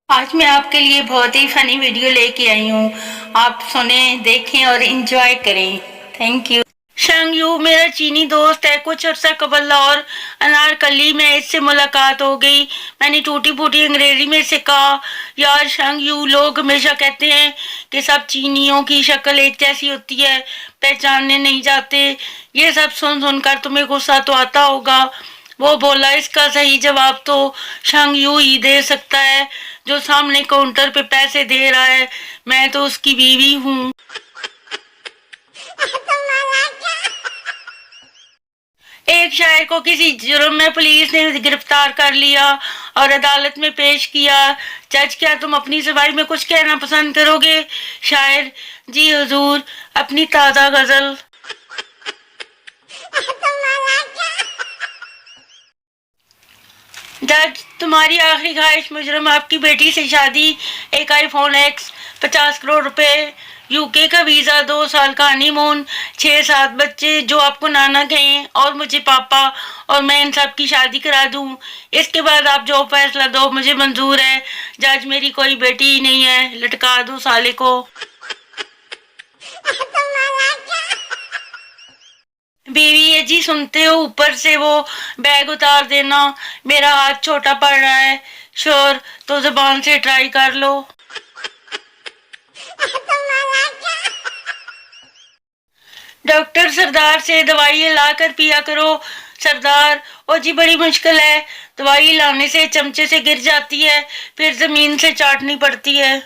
آج میں آپ کے لیے بہت ہی فنی ویڈیو لے کے آئی ہوں. آپ سنیں، دیکھیں اور انجوائے کریں. Thank you. شنگ یو میرا چینی دوست ہے. کچھ عرصہ قبل لاہور انارکلی میں اس سے ملاقات ہو گئی. میں نے ٹوٹی پھوٹی انگریزی میں سے کہا، یار شنگ یو، لوگ ہمیشہ کہتے ہیں کہ سب چینیوں کی شکل ایک جیسی ہوتی ہے، پہچاننے نہیں جاتے. یہ سب سن سن کر تمہیں غصہ تو آتا ہوگا. وہ بولا، اس کا صحیح جواب تو شنگ یو ہی دے سکتا ہے جو سامنے کاؤنٹر پہ پیسے دے رہا ہے. میں تو اس کی بیوی ہوں. ایک شاعر کو کسی جرم میں پولیس نے گرفتار کر لیا اور عدالت میں پیش کیا. جج، کیا تم اپنی زبان میں کچھ کہنا پسند کرو گے؟ شاعر، جی حضور، اپنی تازہ غزل. جج، تمہاری آخری خواہش. مجرم، آپ کی بیٹی سے شادی، ایک آئی فون ایکس، 50 کروڑ روپے، UK کا ویزا، 2 سال کا ہنی مون، 6-7 بچے جو آپ کو نانا کہیں اور مجھے پاپا، اور میں ان سب کی شادی کرا دوں. اس کے بعد آپ جو فیصلہ دو مجھے منظور ہے. جج، میری کوئی بیٹی ہی نہیں ہے، لٹکا دو سالے کو. بیوی ہے جی، سنتے ہو، اوپر سے وہ بیگ اتار دینا. میرا ہاتھ چھوٹا پڑ رہا ہے. شور، تو زبان سے ٹرائی کر لو. ڈاکٹر، سردار سے دوائی لا کر پیا کرو. سردار، او جی بڑی مشکل ہے. دوائی لانے سے چمچے سے گر جاتی ہے، پھر زمین سے چاٹنی پڑتی ہے.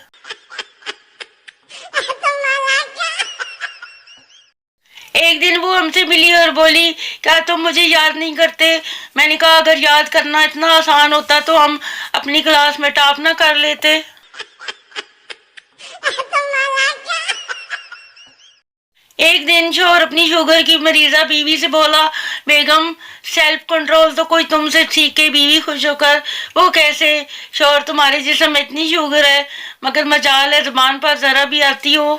ایک دن وہ ہم سے ملی اور بولی، کیا تم مجھے یاد نہیں کرتے؟ میں نے کہا، اگر یاد کرنا اتنا آسان ہوتا تو ہم اپنی کلاس میں ٹاپ نہ کر لیتے. ایک دن شوہر اپنی شوگر کی مریضہ بیوی سے بولا، بیگم، سیلف کنٹرول تو کوئی تم سے سیکھے. بیوی خوش ہو کر، وہ کیسے؟ شوہر، تمہارے جسم میں اتنی شوگر ہے مگر مجال ہے زبان پر ذرا بھی آتی ہو.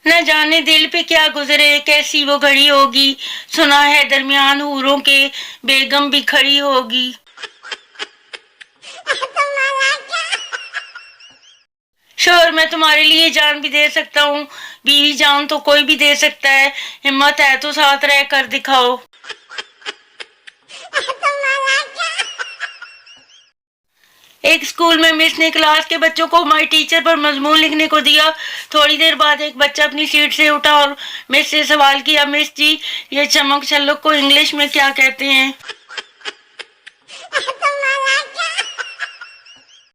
نہ جانے دل پہ کیا گزرے، کیسی وہ گھڑی ہوگی. سنا ہے درمیان حوروں کے بیگم بھی کھڑی ہوگی. شوہر، میں تمہارے لیے جان بھی دے سکتا ہوں. بیوی، جان تو کوئی بھی دے سکتا ہے، ہمت ہے تو ساتھ رہ کر دکھاؤ. ایک اسکول میں مس نے کلاس کے بچوں کو مائی ٹیچر پر مضمون لکھنے کو دیا. تھوڑی دیر بعد ایک بچہ اپنی سیٹ سے اٹھا اور مس سے سوال کیا، مس جی، یہ چمک چھلک کو انگلش میں کیا کہتے ہیں؟